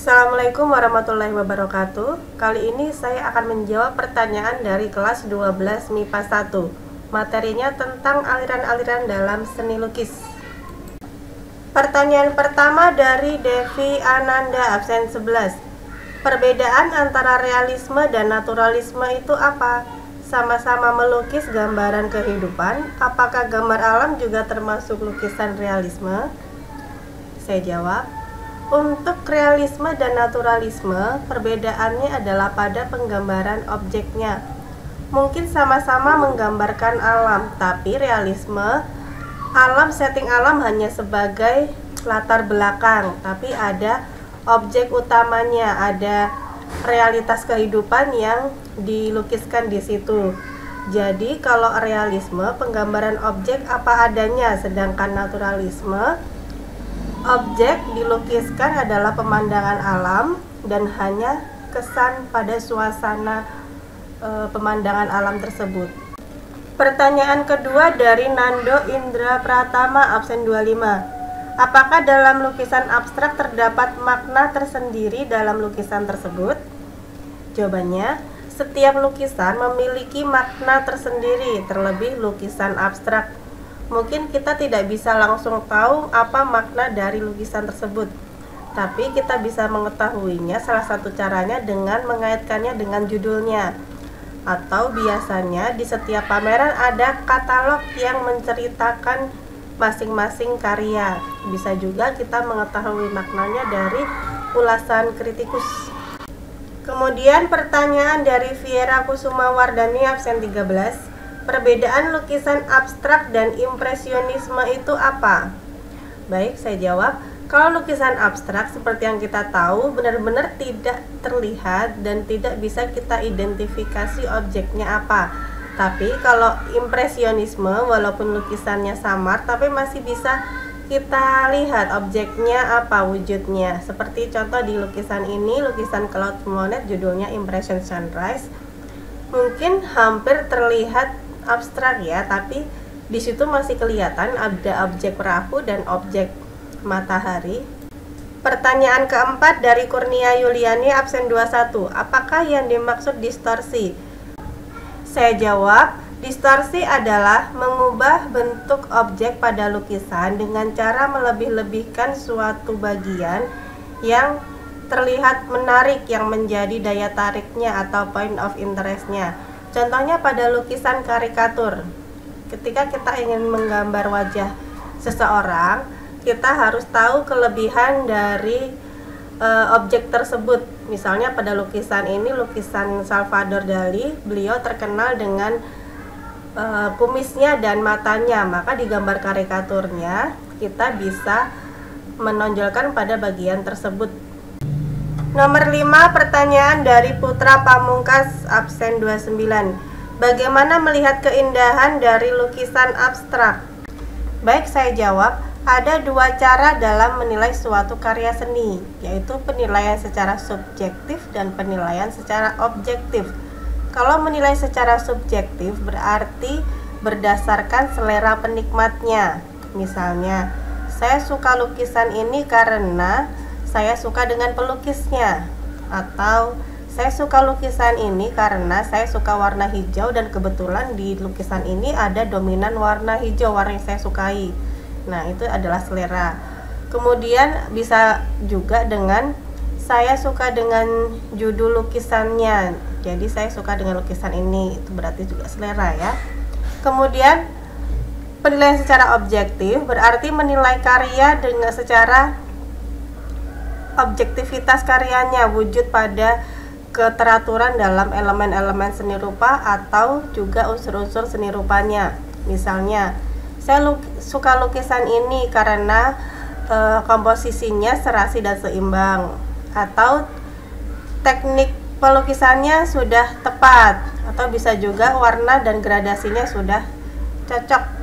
Assalamualaikum warahmatullahi wabarakatuh. Kali ini saya akan menjawab pertanyaan dari kelas 12 MIPA 1. Materinya tentang aliran-aliran dalam seni lukis. Pertanyaan pertama dari Devi Ananda, absen 11. Perbedaan antara realisme dan naturalisme itu apa? Sama-sama melukis gambaran kehidupan. Apakah gambar alam juga termasuk lukisan realisme? Saya jawab, untuk realisme dan naturalisme, perbedaannya adalah pada penggambaran objeknya. Mungkin sama-sama menggambarkan alam, tapi realisme, setting alam hanya sebagai latar belakang, tapi ada objek utamanya, ada realitas kehidupan yang dilukiskan di situ. Jadi kalau realisme, penggambaran objek apa adanya, sedangkan naturalisme, objek dilukiskan adalah pemandangan alam dan hanya kesan pada suasana pemandangan alam tersebut. Pertanyaan kedua dari Nando Indra Pratama, absen 25. Apakah dalam lukisan abstrak terdapat makna tersendiri dalam lukisan tersebut? Jawabannya, setiap lukisan memiliki makna tersendiri, terlebih lukisan abstrak. Mungkin kita tidak bisa langsung tahu apa makna dari lukisan tersebut, tapi kita bisa mengetahuinya salah satu caranya dengan mengaitkannya dengan judulnya. Atau biasanya di setiap pameran ada katalog yang menceritakan masing-masing karya. Bisa juga kita mengetahui maknanya dari ulasan kritikus. Kemudian pertanyaan dari Viera Kusuma Wardani, absen 13. Perbedaan lukisan abstrak dan impresionisme itu apa? Baik, saya jawab. Kalau lukisan abstrak seperti yang kita tahu benar-benar tidak terlihat dan tidak bisa kita identifikasi objeknya apa. Tapi kalau impresionisme, walaupun lukisannya samar tapi masih bisa kita lihat objeknya apa, wujudnya. Seperti contoh di lukisan ini, lukisan Claude Monet, judulnya Impression Sunrise. Mungkin hampir terlihat abstrak ya, tapi di situ masih kelihatan ada objek perahu dan objek matahari. Pertanyaan keempat dari Kurnia Yuliani, absen 21. Apakah yang dimaksud distorsi? Saya jawab, distorsi adalah mengubah bentuk objek pada lukisan dengan cara melebih-lebihkan suatu bagian yang terlihat menarik, yang menjadi daya tariknya atau point of interestnya. Contohnya pada lukisan karikatur, ketika kita ingin menggambar wajah seseorang, kita harus tahu kelebihan dari objek tersebut. Misalnya pada lukisan ini, lukisan Salvador Dali, beliau terkenal dengan kumisnya dan matanya, maka di gambar karikaturnya kita bisa menonjolkan pada bagian tersebut. Nomor 5, pertanyaan dari Putra Pamungkas, absen 29. Bagaimana melihat keindahan dari lukisan abstrak? Baik, saya jawab, ada dua cara dalam menilai suatu karya seni, yaitu penilaian secara subjektif dan penilaian secara objektif. Kalau menilai secara subjektif berarti berdasarkan selera penikmatnya. Misalnya, saya suka lukisan ini karena saya suka dengan pelukisnya, atau saya suka lukisan ini karena saya suka warna hijau dan kebetulan di lukisan ini ada dominan warna hijau, warna yang saya sukai. Nah, itu adalah selera. Kemudian bisa juga dengan saya suka dengan judul lukisannya, jadi saya suka dengan lukisan ini, itu berarti juga selera ya. Kemudian penilaian secara objektif berarti menilai karya dengan secara objektivitas karyanya, wujud pada keteraturan dalam elemen-elemen seni rupa atau juga unsur-unsur seni rupanya. Misalnya, saya suka lukisan ini karena komposisinya serasi dan seimbang, atau teknik pelukisannya sudah tepat, atau bisa juga warna dan gradasinya sudah cocok.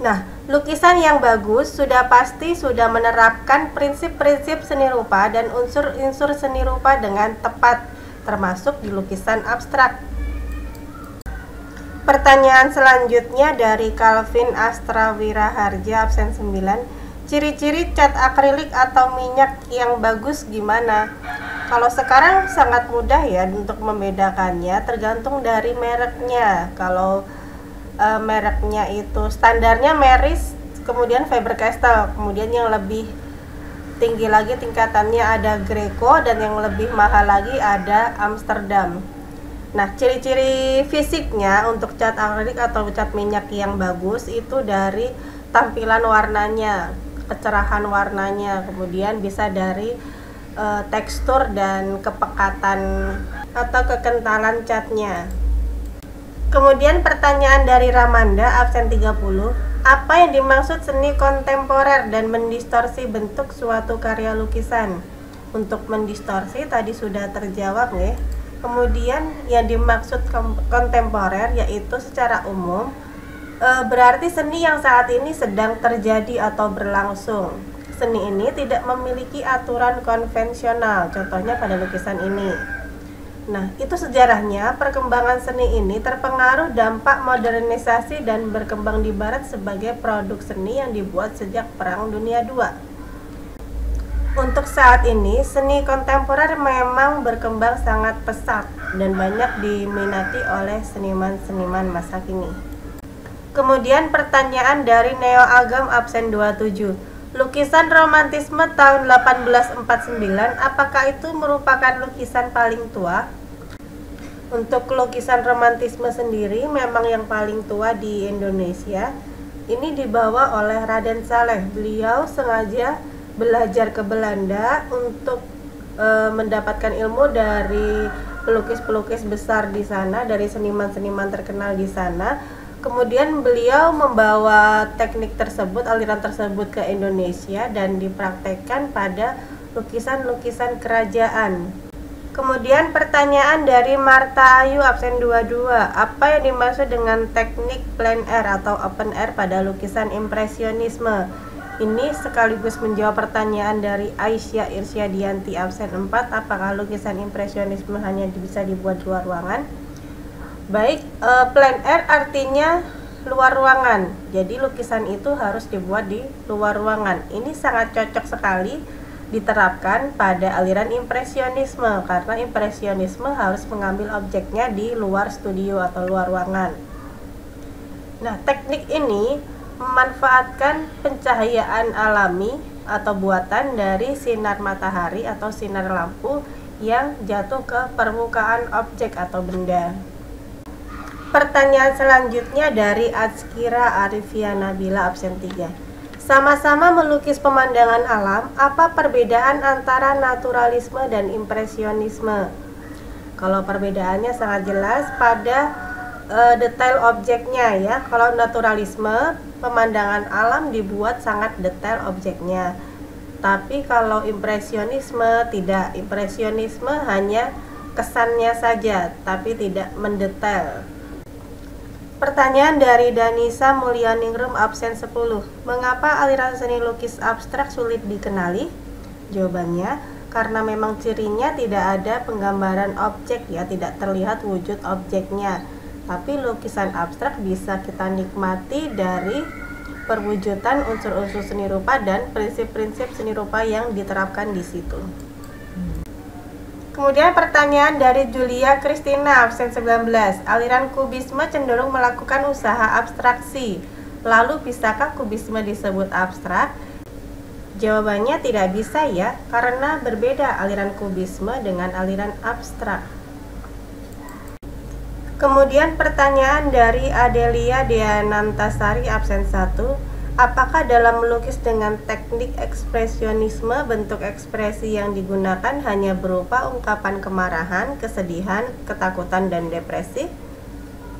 Nah, lukisan yang bagus sudah pasti sudah menerapkan prinsip-prinsip seni rupa dan unsur-unsur seni rupa dengan tepat, termasuk di lukisan abstrak. Pertanyaan selanjutnya dari Calvin Astrawiraharja, absen 9. Ciri-ciri cat akrilik atau minyak yang bagus gimana? Kalau sekarang sangat mudah ya untuk membedakannya, tergantung dari mereknya. Kalau mereknya itu standarnya Meris, kemudian Faber-Castell, kemudian yang lebih tinggi lagi tingkatannya ada Greco, dan yang lebih mahal lagi ada Amsterdam. Nah, ciri-ciri fisiknya untuk cat akrilik atau cat minyak yang bagus itu dari tampilan warnanya, kecerahan warnanya, kemudian bisa dari tekstur dan kepekatan atau kekentalan catnya. Kemudian pertanyaan dari Ramanda absen 30, apa yang dimaksud seni kontemporer dan mendistorsi bentuk suatu karya lukisan? Untuk mendistorsi tadi sudah terjawab ya. Kemudian yang dimaksud kontemporer yaitu secara umum berarti seni yang saat ini sedang terjadi atau berlangsung. Seni ini tidak memiliki aturan konvensional, contohnya pada lukisan ini. Nah, itu sejarahnya perkembangan seni ini terpengaruh dampak modernisasi dan berkembang di barat sebagai produk seni yang dibuat sejak Perang Dunia II. Untuk saat ini, seni kontemporer memang berkembang sangat pesat dan banyak diminati oleh seniman-seniman masa kini. Kemudian pertanyaan dari Neo Agam absen 27. Lukisan romantisme tahun 1849, apakah itu merupakan lukisan paling tua? Untuk lukisan romantisme sendiri memang yang paling tua di Indonesia. Ini dibawa oleh Raden Saleh. Beliau sengaja belajar ke Belanda untuk mendapatkan ilmu dari pelukis-pelukis besar di sana, dari seniman-seniman terkenal di sana. Kemudian beliau membawa teknik tersebut, aliran tersebut ke Indonesia dan dipraktekkan pada lukisan-lukisan kerajaan. Kemudian pertanyaan dari Marta Ayu absen 22, apa yang dimaksud dengan teknik plein air atau open air pada lukisan impresionisme? Ini sekaligus menjawab pertanyaan dari Aisyah Irsyadianti absen 4, apakah lukisan impresionisme hanya bisa dibuat di luar ruangan? Baik, plein air artinya luar ruangan. Jadi lukisan itu harus dibuat di luar ruangan. Ini sangat cocok sekali diterapkan pada aliran impresionisme, karena impresionisme harus mengambil objeknya di luar studio atau luar ruangan. Nah, teknik ini memanfaatkan pencahayaan alami atau buatan dari sinar matahari atau sinar lampu yang jatuh ke permukaan objek atau benda. Pertanyaan selanjutnya dari Azkira Arifia Nabila absen 3. Sama-sama melukis pemandangan alam, apa perbedaan antara naturalisme dan impresionisme? Kalau perbedaannya sangat jelas pada detail objeknya ya. Kalau naturalisme, pemandangan alam dibuat sangat detail objeknya. Tapi kalau impresionisme tidak, impresionisme hanya kesannya saja, tapi tidak mendetail. Pertanyaan dari Danisa Mulyaningrum absen 10. Mengapa aliran seni lukis abstrak sulit dikenali? Jawabannya, karena memang cirinya tidak ada penggambaran objek ya, tidak terlihat wujud objeknya. Tapi lukisan abstrak bisa kita nikmati dari perwujudan unsur-unsur seni rupa dan prinsip-prinsip seni rupa yang diterapkan di situ. Kemudian pertanyaan dari Julia Kristina absen 19. Aliran kubisme cenderung melakukan usaha abstraksi. Lalu bisakah kubisme disebut abstrak? Jawabannya tidak bisa ya, karena berbeda aliran kubisme dengan aliran abstrak. Kemudian pertanyaan dari Adelia Deanantasari absen 1. Apakah dalam melukis dengan teknik ekspresionisme bentuk ekspresi yang digunakan hanya berupa ungkapan kemarahan, kesedihan, ketakutan, dan depresi?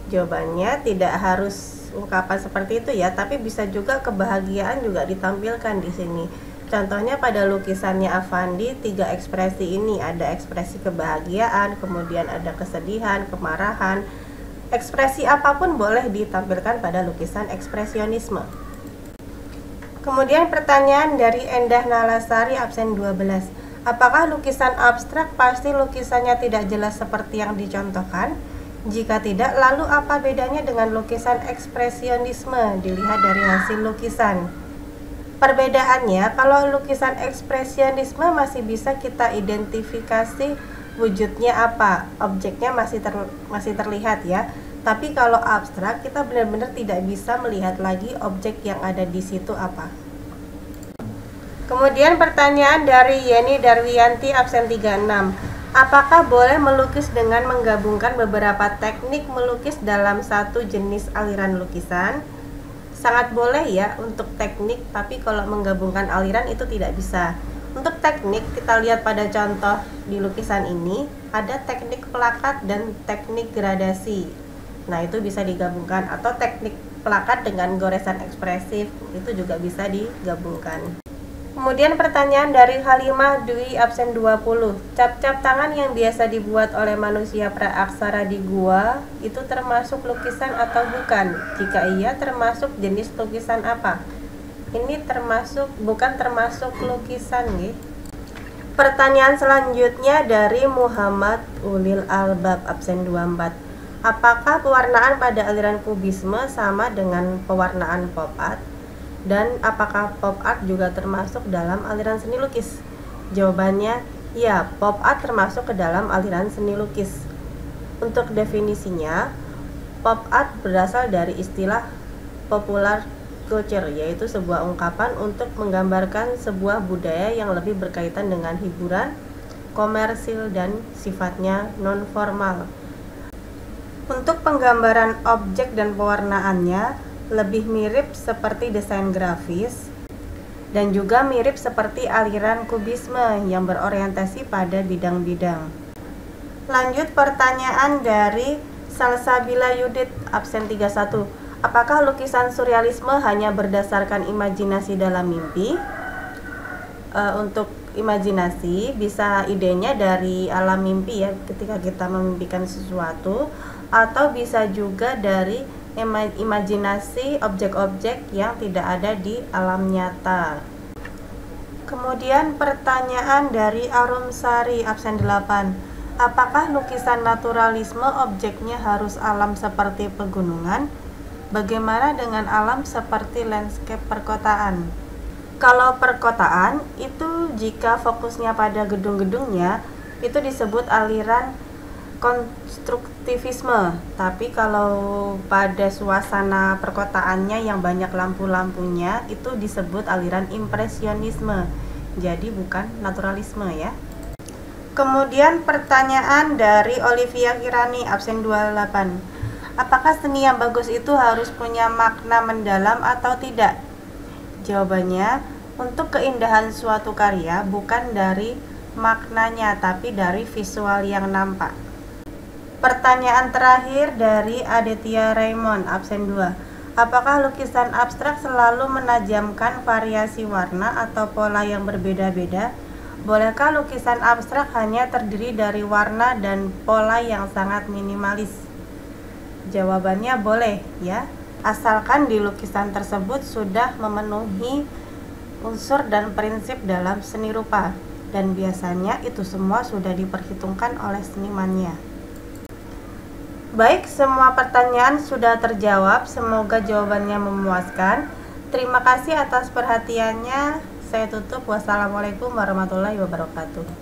Jawabannya tidak harus ungkapan seperti itu ya, tapi bisa juga kebahagiaan juga ditampilkan di sini. Contohnya pada lukisannya Avandi, 3 ekspresi ini ada ekspresi kebahagiaan, kemudian ada kesedihan, kemarahan. Ekspresi apapun boleh ditampilkan pada lukisan ekspresionisme. Kemudian pertanyaan dari Endah Nalasari absen 12. Apakah lukisan abstrak pasti lukisannya tidak jelas seperti yang dicontohkan? Jika tidak, lalu apa bedanya dengan lukisan ekspresionisme? Dilihat dari hasil lukisan. Perbedaannya, kalau lukisan ekspresionisme masih bisa kita identifikasi wujudnya apa, objeknya masih terlihat ya. Tapi kalau abstrak kita benar-benar tidak bisa melihat lagi objek yang ada di situ apa. Kemudian pertanyaan dari Yeni Darwiyanti absen 36. Apakah boleh melukis dengan menggabungkan beberapa teknik melukis dalam satu jenis aliran lukisan? Sangat boleh ya untuk teknik, tapi kalau menggabungkan aliran itu tidak bisa. Untuk teknik, kita lihat pada contoh di lukisan ini, ada teknik pelakat dan teknik gradasi. Nah, itu bisa digabungkan, atau teknik pelakat dengan goresan ekspresif, itu juga bisa digabungkan. Kemudian pertanyaan dari Halimah Dwi absen 20. Cap-cap tangan yang biasa dibuat oleh manusia praaksara di gua itu termasuk lukisan atau bukan? Jika iya, termasuk jenis lukisan apa? Ini bukan termasuk lukisan nggih. Pertanyaan selanjutnya dari Muhammad Ulil Albab absen 24. Apakah pewarnaan pada aliran kubisme sama dengan pewarnaan pop art? Dan apakah pop art juga termasuk dalam aliran seni lukis? Jawabannya, ya, pop art termasuk ke dalam aliran seni lukis. Untuk definisinya, pop art berasal dari istilah popular culture, yaitu sebuah ungkapan untuk menggambarkan sebuah budaya yang lebih berkaitan dengan hiburan, komersil, dan sifatnya non-formal. Untuk penggambaran objek dan pewarnaannya, lebih mirip seperti desain grafis dan juga mirip seperti aliran kubisme yang berorientasi pada bidang-bidang. Lanjut pertanyaan dari Salsabila Yudit absen 31. Apakah lukisan surrealisme hanya berdasarkan imajinasi dalam mimpi? Untuk imajinasi bisa idenya dari alam mimpi ya, ketika kita memimpikan sesuatu, atau bisa juga dari imajinasi objek-objek yang tidak ada di alam nyata. Kemudian pertanyaan dari Arumsari absen 8. Apakah lukisan naturalisme objeknya harus alam seperti pegunungan? Bagaimana dengan alam seperti landscape perkotaan? Kalau perkotaan itu jika fokusnya pada gedung-gedungnya itu disebut aliran konstruktivisme, tapi kalau pada suasana perkotaannya yang banyak lampu-lampunya itu disebut aliran impresionisme, jadi bukan naturalisme ya. Kemudian pertanyaan dari Olivia Kirani absen 28. Apakah seni yang bagus itu harus punya makna mendalam atau tidak? Jawabannya, untuk keindahan suatu karya bukan dari maknanya tapi dari visual yang nampak. Pertanyaan terakhir dari Aditya Raymond absen 2. Apakah lukisan abstrak selalu menajamkan variasi warna atau pola yang berbeda-beda? Bolehkah lukisan abstrak hanya terdiri dari warna dan pola yang sangat minimalis? Jawabannya boleh ya, asalkan di lukisan tersebut sudah memenuhi unsur dan prinsip dalam seni rupa, dan biasanya itu semua sudah diperhitungkan oleh senimannya. Baik, semua pertanyaan sudah terjawab. Semoga jawabannya memuaskan. Terima kasih atas perhatiannya. Saya tutup. Wassalamualaikum warahmatullahi wabarakatuh.